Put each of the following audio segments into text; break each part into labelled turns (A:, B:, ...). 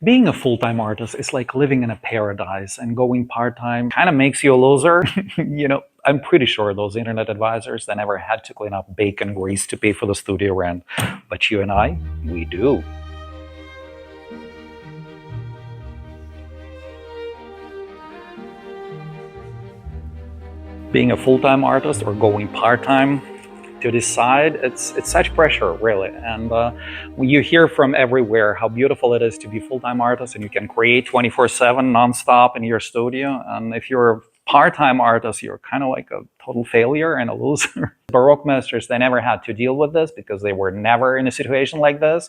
A: Being a full-time artist is like living in a paradise, and going part-time kind of makes you a loser. I'm pretty sure those internet advisors, they never had to clean up bacon grease to pay for the studio rent. But you and I, we do. Being a full-time artist or going part-time, to decide, it's such pressure, really. And when you hear from everywhere how beautiful it is to be a full-time artist and you can create 24/7 nonstop in your studio, and if you're a part-time artist, you're kind of like a total failure and a loser. Baroque masters, they never had to deal with this because they were never in a situation like this.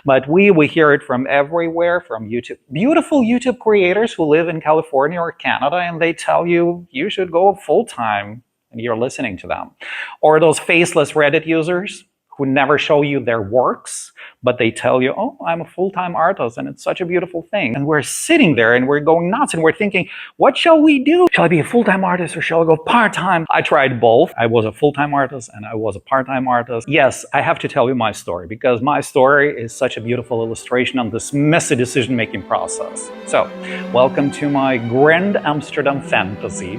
A: But we hear it from everywhere, from YouTube, beautiful YouTube creators who live in California or Canada, and they tell you you should go full-time, and you're listening to them. Or those faceless Reddit users who never show you their works, but they tell you, oh, I'm a full-time artist and it's such a beautiful thing. And we're sitting there and we're going nuts and we're thinking, what shall we do? Shall I be a full-time artist or shall I go part-time? I tried both. I was a full-time artist and I was a part-time artist. Yes, I have to tell you my story because my story is such a beautiful illustration on this messy decision-making process. So, welcome to my grand Amsterdam fantasy.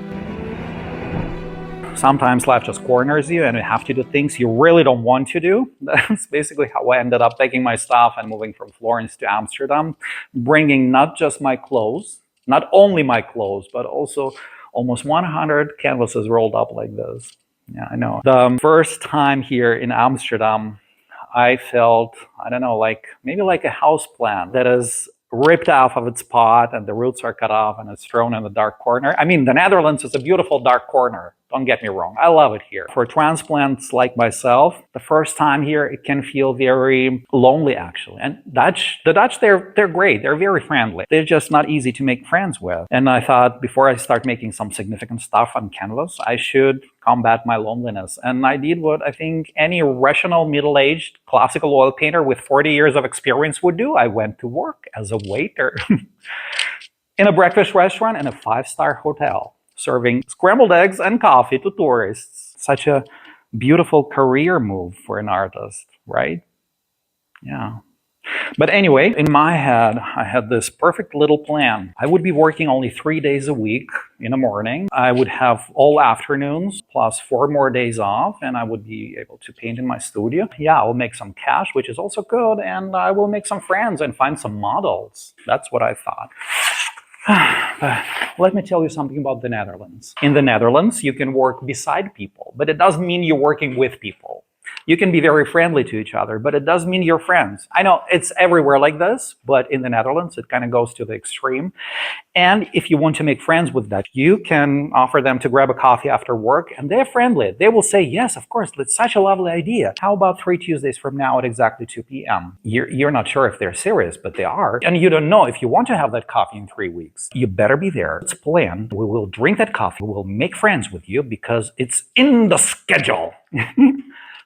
A: Sometimes life just corners you and you have to do things you really don't want to do. That's basically how I ended up taking my stuff and moving from Florence to Amsterdam, bringing not just my clothes, not only my clothes, but also almost 100 canvases rolled up like this. Yeah, I know. The first time here in Amsterdam, I felt, I don't know, maybe like a house plant that is ripped off of its pot and the roots are cut off and it's thrown in the dark corner. I mean, the Netherlands is a beautiful dark corner. Don't get me wrong. I love it here. For transplants like myself, the first time here, it can feel very lonely, actually. And the Dutch, they're great. They're very friendly. They're just not easy to make friends with. And I thought before I start making some significant stuff on canvas, I should combat my loneliness. And I did what I think any rational middle-aged classical oil painter with 40 years of experience would do. I went to work as a waiter in a breakfast restaurant in a 5-star hotel, serving scrambled eggs and coffee to tourists. Such a beautiful career move for an artist, right? Yeah. But anyway, in my head, I had this perfect little plan. I would be working only 3 days a week in the morning. I would have all afternoons plus 4 more days off, and I would be able to paint in my studio. Yeah, I'll make some cash, which is also good, and I will make some friends and find some models. That's what I thought. But let me tell you something about the Netherlands. In the Netherlands, you can work beside people, but it doesn't mean you're working with people. You can be very friendly to each other, but it does mean you're friends. I know it's everywhere like this, but in the Netherlands, it kind of goes to the extreme. And if you want to make friends with Dutch, you can offer them to grab a coffee after work, and they're friendly. They will say, yes, of course, that's such a lovely idea. How about 3 Tuesdays from now at exactly 2 p.m.? You're not sure if they're serious, but they are. And you don't know if you want to have that coffee in 3 weeks. You better be there. It's planned. We will drink that coffee. We'll make friends with you because it's in the schedule.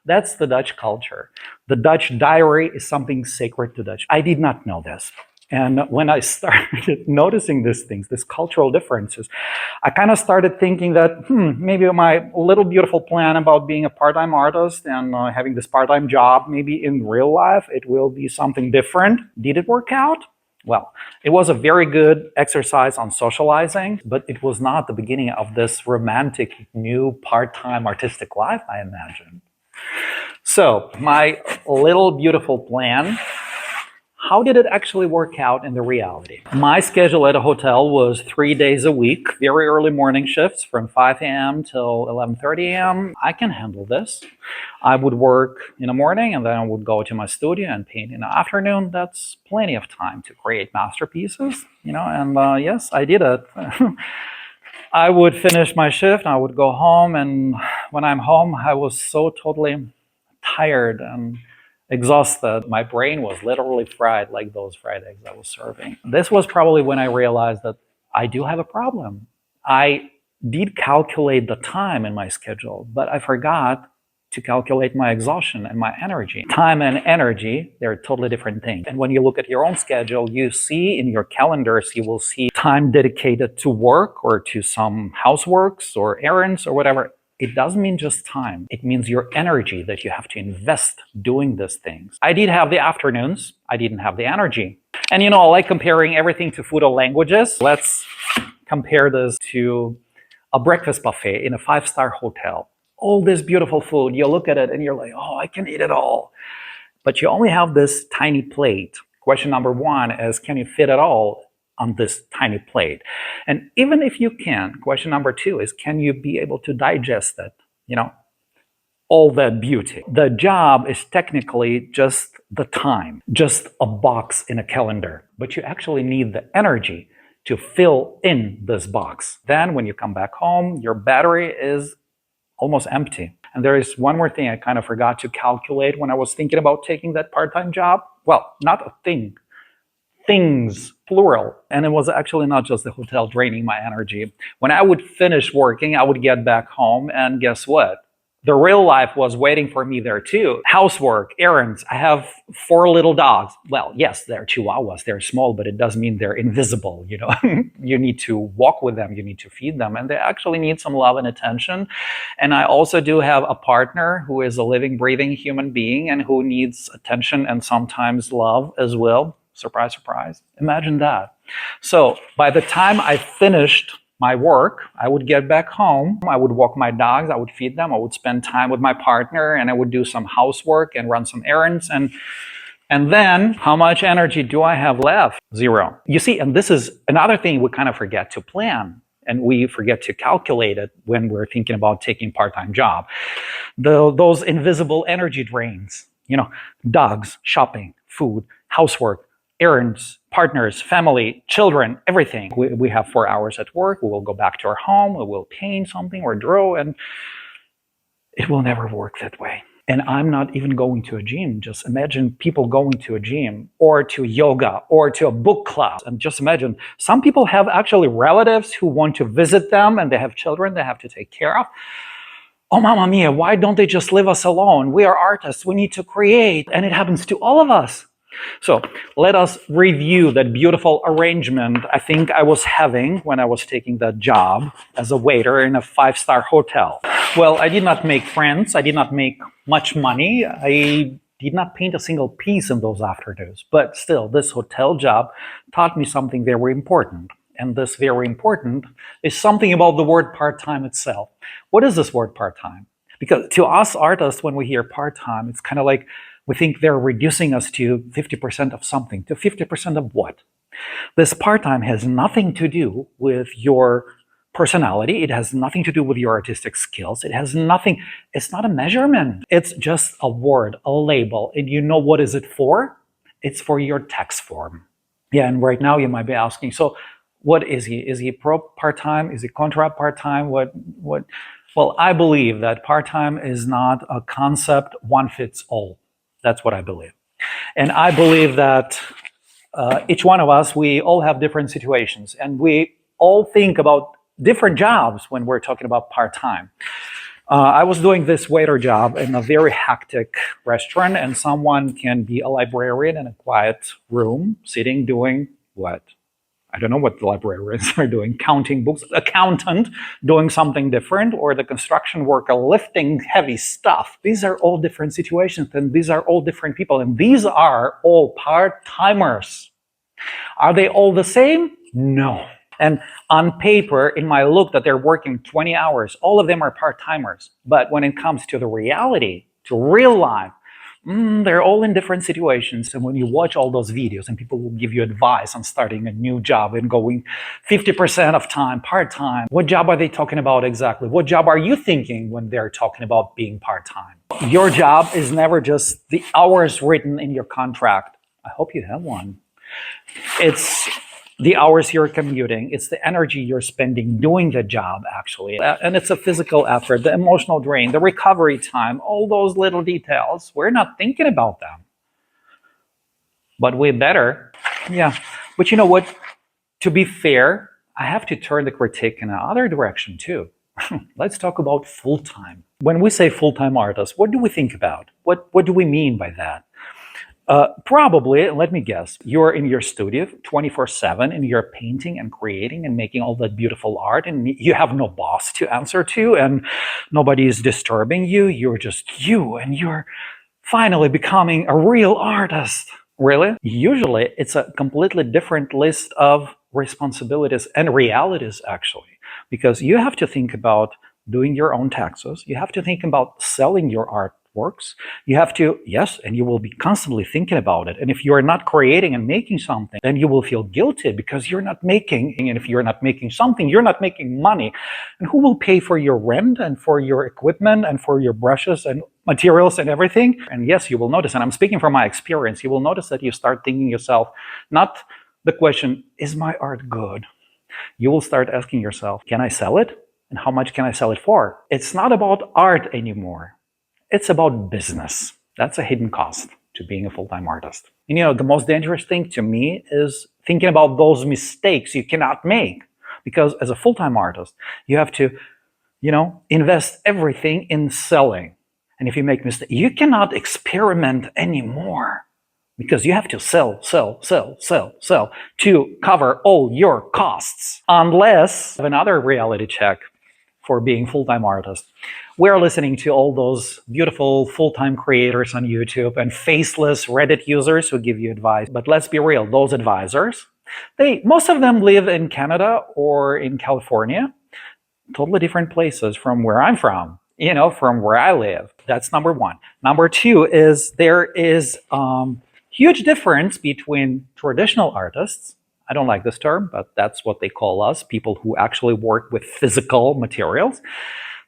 A: That's the Dutch culture. The Dutch diary is something sacred to Dutch. I did not know this. And when I started noticing these things, these cultural differences, I kind of started thinking that, maybe my little beautiful plan about being a part-time artist and having this part-time job, maybe in real life, it will be something different. Did it work out? Well, it was a very good exercise on socializing, but it was not the beginning of this romantic, new part-time artistic life, I imagine. So, my little beautiful plan, how did it actually work out in the reality? My schedule at a hotel was 3 days a week, very early morning shifts from 5 a.m. till 11:30 a.m. I can handle this. I would work in the morning and then I would go to my studio and paint in the afternoon. That's plenty of time to create masterpieces, and yes, I did it. I would finish my shift, I would go home, and when I'm home, I was so totally tired and exhausted. My brain was literally fried like those fried eggs I was serving. This was probably when I realized that I do have a problem. I did calculate the time in my schedule, but I forgot to calculate my exhaustion and my energy. Time and energy, they're totally different things. And when you look at your own schedule, you see in your calendars, you will see time dedicated to work or to some houseworks or errands or whatever. it doesn't mean just time. It means your energy that you have to invest doing these things. I did have the afternoons. I didn't have the energy. And I like comparing everything to food or languages. Let's compare this to a breakfast buffet in a 5-star hotel. All this beautiful food, you look at it and you're like, oh, I can eat it all. But you only have this tiny plate. Question number 1 is, can you fit it all on this tiny plate? And even if you can, question number 2 is, can you be able to digest it? All that beauty. The job is technically just the time, just a box in a calendar, but you actually need the energy to fill in this box. Then when you come back home, your battery is almost empty. And there is one more thing I kind of forgot to calculate when I was thinking about taking that part-time job. Well, not a thing, things, plural. And it was actually not just the hotel draining my energy. When I would finish working, I would get back home, and guess what? The real life was waiting for me there too. Housework, errands. I have 4 little dogs. Well, yes, they're chihuahuas. They're small, but it doesn't mean they're invisible. You need to walk with them. You need to feed them. And they actually need some love and attention. And I also do have a partner who is a living, breathing human being and who needs attention and sometimes love as well. Surprise, surprise. Imagine that. So by the time I finished my work, I would get back home, I would walk my dogs, I would feed them, I would spend time with my partner, and I would do some housework and run some errands. And then, how much energy do I have left? 0. You see, and this is another thing we kind of forget to plan, and we forget to calculate it when we're thinking about taking a part-time job. Those invisible energy drains, dogs, shopping, food, housework, errands, partners, family, children, everything. We have 4 hours at work. We will go back to our home. We will paint something or draw, and it will never work that way. And I'm not even going to a gym. Just imagine people going to a gym or to yoga or to a book club. And just imagine, some people have actually relatives who want to visit them, and they have children they have to take care of. Oh, mamma mia, why don't they just leave us alone? We are artists. We need to create. And it happens to all of us. So let us review that beautiful arrangement I think I was having when I was taking that job as a waiter in a 5-star hotel. Well, I did not make friends. I did not make much money. I did not paint a single piece in those afternoons. But still, this hotel job taught me something very important. And this very important is something about the word part-time itself. What is this word part-time? Because to us artists, when we hear part-time, it's kind of like we think they're reducing us to 50% of something. To 50% of what? This part-time has nothing to do with your personality. It has nothing to do with your artistic skills. It has nothing. It's not a measurement. It's just a word, a label. And you know what is it for? It's for your tax form. Yeah, and right now you might be asking, so what is he? Is he pro part-time? Is he contra part-time? What? Well, I believe that part-time is not a concept one fits all. That's what I believe. And I believe that each one of us, we all have different situations, and we all think about different jobs when we're talking about part-time. I was doing this waiter job in a very hectic restaurant, and someone can be a librarian in a quiet room, sitting, doing what? I don't know what the librarians are doing, counting books, accountant doing something different, or the construction worker lifting heavy stuff. These are all different situations, and these are all different people, and these are all part-timers. Are they all the same? No. And on paper, it might look that they're working 20 hours. All of them are part-timers. But when it comes to the reality, to real life, they're all in different situations. And when you watch all those videos and people will give you advice on starting a new job and going 50% of time, part-time, what job are they talking about exactly? What job are you thinking when they're talking about being part-time? Your job is never just the hours written in your contract. I hope you have one. It's the hours you're commuting, it's the energy you're spending doing the job, actually. And it's a physical effort, the emotional drain, the recovery time, all those little details. We're not thinking about them. But we better. Yeah. But you know what? To be fair, I have to turn the critique in another direction too. Let's talk about full-time. When we say full-time artist, what do we think about? What do we mean by that? Probably, let me guess, you're in your studio 24/7 and you're painting and creating and making all that beautiful art, and you have no boss to answer to, and nobody is disturbing you. You're just you, and you're finally becoming a real artist. Really? Usually, it's a completely different list of responsibilities and realities, actually, because you have to think about doing your own taxes. You have to think about selling your artworks. You have to, yes, and you will be constantly thinking about it. And if you're not creating and making something, then you will feel guilty because you're not making. And if you're not making something, you're not making money. And who will pay for your rent and for your equipment and for your brushes and materials and everything? And yes, you will notice, and I'm speaking from my experience, you will notice that you start thinking yourself, not the question, is my art good? You will start asking yourself, can I sell it? And how much can I sell it for? It's not about art anymore. It's about business. That's a hidden cost to being a full-time artist. And the most dangerous thing to me is thinking about those mistakes you cannot make. Because as a full-time artist, you have to, invest everything in selling. And if you make mistakes, you cannot experiment anymore. Because you have to sell to cover all your costs. Unless another reality check for being full-time artist. We're listening to all those beautiful full-time creators on YouTube and faceless Reddit users who give you advice. But let's be real, those advisors, most of them live in Canada or in California, totally different places from where I'm from, from where I live. That's number one. Number two is there is huge difference between traditional artists. I don't like this term, but that's what they call us, people who actually work with physical materials.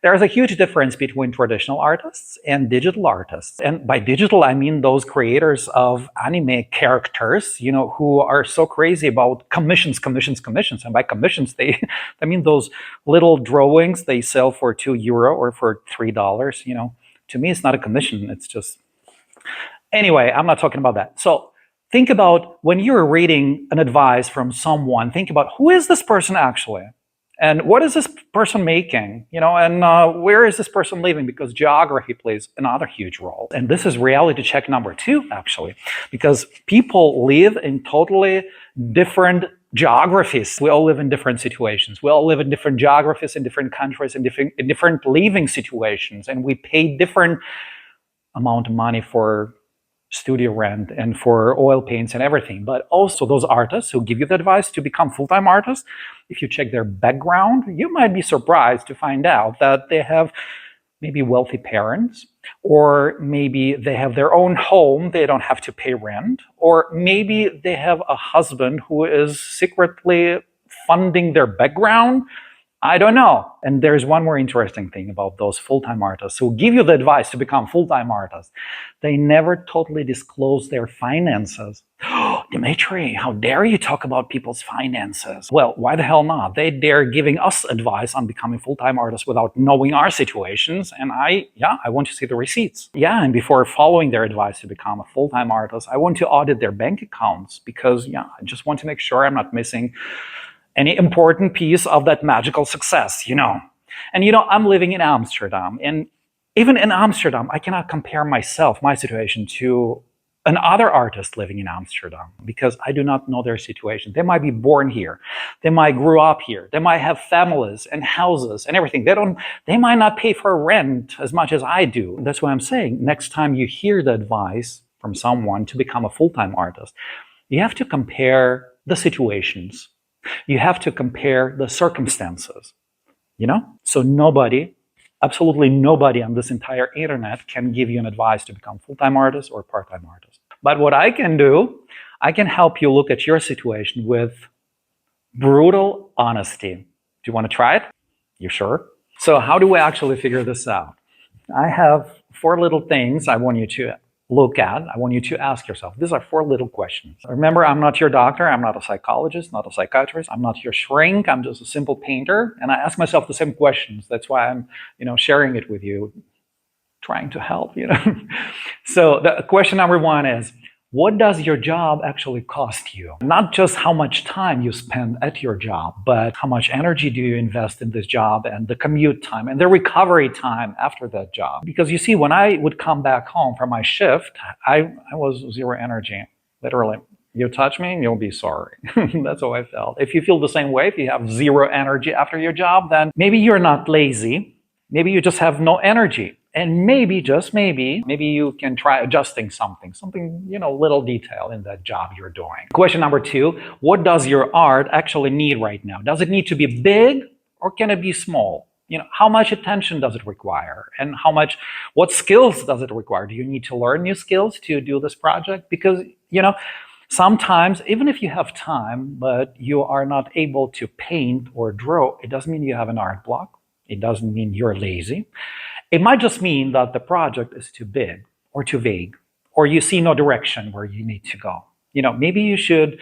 A: There is a huge difference between traditional artists and digital artists. And by digital, I mean those creators of anime characters, who are so crazy about commissions. And by commissions, I mean those little drawings they sell for €2 or for $3. To me, it's not a commission. It's just... Anyway, I'm not talking about that. So think about when you're reading an advice from someone, think about who is this person actually? And what is this person making? And where is this person living? Because geography plays another huge role. And this is reality check number 2, actually, because people live in totally different geographies. We all live in different situations. We all live in different geographies, in different countries, in different living situations. And we pay different amount of money for studio rent and for oil paints and everything. But also those artists who give you the advice to become full-time artists, if you check their background, you might be surprised to find out that they have maybe wealthy parents, or maybe they have their own home, they don't have to pay rent, or maybe they have a husband who is secretly funding their background. I don't know. And there's one more interesting thing about those full-time artists who give you the advice to become full-time artists. They never totally disclose their finances. Dimitri, how dare you talk about people's finances? Well, why the hell not? They dare giving us advice on becoming full-time artists without knowing our situations. And I want to see the receipts. Yeah, and before following their advice to become a full-time artist, I want to audit their bank accounts because, I just want to make sure I'm not missing any important piece of that magical success, And, I'm living in Amsterdam. And even in Amsterdam, I cannot compare my situation, to another artist living in Amsterdam because I do not know their situation. They might be born here. They might grow up here. They might have families and houses and everything. They might not pay for rent as much as I do. That's what I'm saying. Next time you hear the advice from someone to become a full-time artist, you have to compare the situations. You have to compare the circumstances, So nobody, absolutely nobody on this entire internet can give you an advice to become full-time artist or part-time artist. But what I can do, I can help you look at your situation with brutal honesty. Do you want to try it? You sure? So how do we actually figure this out? I have 4 little things I want you to look at. I want you to ask yourself. These are 4 little questions. Remember, I'm not your doctor. I'm not a psychologist, not a psychiatrist. I'm not your shrink. I'm just a simple painter. And I ask myself the same questions. That's why I'm, sharing it with you, trying to help, So the question number 1 is, what does your job actually cost you? Not just how much time you spend at your job, but how much energy do you invest in this job, and the commute time and the recovery time after that job. Because you see, when I would come back home from my shift, I was zero energy, literally. You touch me, you'll be sorry. That's how I felt. If you feel the same way, if you have zero energy after your job, then maybe you're not lazy. Maybe you just have no energy. And maybe, just maybe you can try adjusting something, little detail in that job you're doing. Question number 2, what does your art actually need right now? Does it need to be big or can it be small? How much attention does it require? And what skills does it require? Do you need to learn new skills to do this project? Because, sometimes, even if you have time, but you are not able to paint or draw, it doesn't mean you have an art block. It doesn't mean you're lazy. It might just mean that the project is too big or too vague, or you see no direction where you need to go. Maybe you should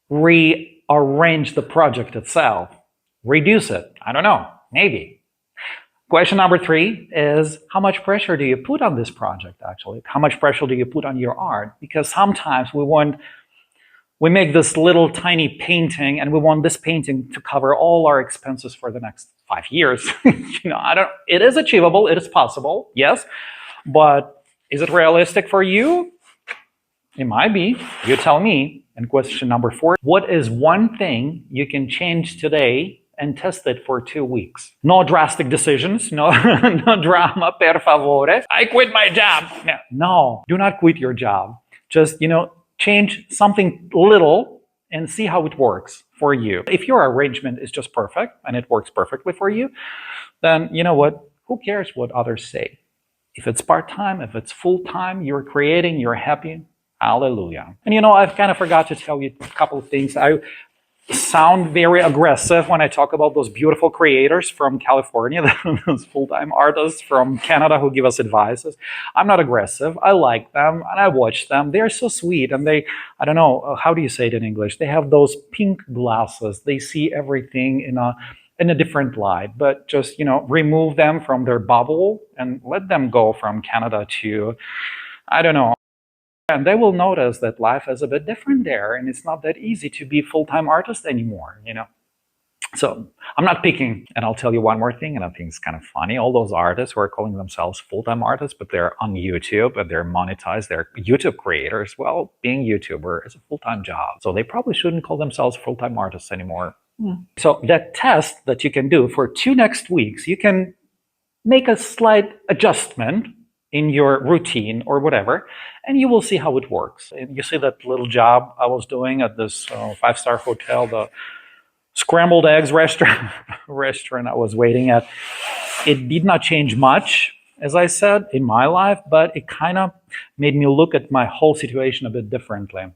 A: rearrange the project itself, reduce it. I don't know, maybe. Question number 3 is, how much pressure do you put on this project, actually? How much pressure do you put on your art? Because sometimes we make this little tiny painting and we want this painting to cover all our expenses for the next 5 years. It is achievable, it is possible, yes, but is it realistic for you? It might be, you tell me. And question number 4, what is one thing you can change today and test it for 2 weeks? No drastic decisions, no drama, per favore. I quit my job. No, do not quit your job. Just, change something little and see how it works for you. If your arrangement is just perfect and it works perfectly for you, then you know what? Who cares what others say? If it's part-time, if it's full-time, you're creating, you're happy, hallelujah. And I've kind of forgot to tell you a couple of things. I sound very aggressive when I talk about those beautiful creators from California, those full-time artists from Canada who give us advices. I'm not aggressive. I like them and I watch them. They're so sweet, and I don't know, how do you say it in English? They have those pink glasses. They see everything in a different light, but just, remove them from their bubble and let them go from Canada to, I don't know, and they will notice that life is a bit different there, and it's not that easy to be a full-time artist anymore, So I'm not picking, and I'll tell you one more thing, and I think it's kind of funny. All those artists who are calling themselves full-time artists, but they're on YouTube and they're monetized, they're YouTube creators. Well, being YouTuber is a full-time job, so they probably shouldn't call themselves full-time artists anymore. So that test that you can do for 2 next weeks, you can make a slight adjustment in your routine or whatever, and you will see how it works. And you see that little job I was doing at this 5-star hotel, the scrambled eggs restaurant I was waiting at. It did not change much, as I said, in my life, but it kind of made me look at my whole situation a bit differently,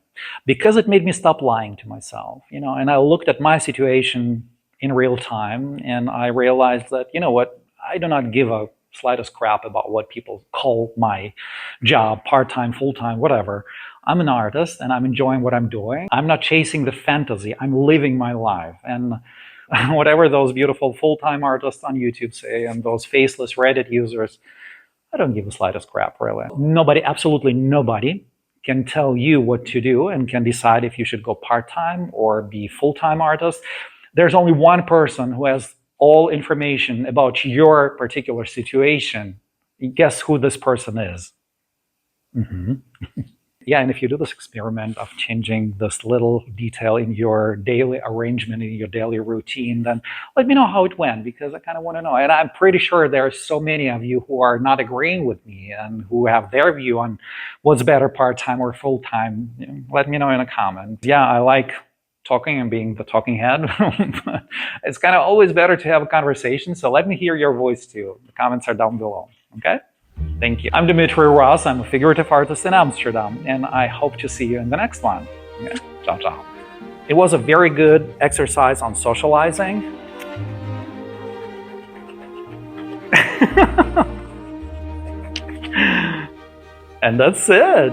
A: because it made me stop lying to myself, and I looked at my situation in real time, and I realized that, I do not give a slightest crap about what people call my job, part-time, full-time, whatever. I'm an artist and I'm enjoying what I'm doing. I'm not chasing the fantasy. I'm living my life. And whatever those beautiful full-time artists on YouTube say and those faceless Reddit users, I don't give a slightest crap, really. Nobody, absolutely nobody, can tell you what to do and can decide if you should go part-time or be full-time artist. There's only one person who has all information about your particular situation. Guess who this person is? Yeah, and if you do this experiment of changing this little detail in your daily arrangement, in your daily routine, then let me know how it went, because I kind of want to know. And I'm pretty sure there are so many of you who are not agreeing with me and who have their view on what's better, part-time or full-time. Let me know in a comment. Yeah, I like talking and being the talking head. It's kind of always better to have a conversation, so let me hear your voice too. The comments are down below, okay? Thank you. I'm Dimitri Ross. I'm a figurative artist in Amsterdam, and I hope to see you in the next one. Okay? Ciao, ciao. It was a very good exercise on socializing. And that's it.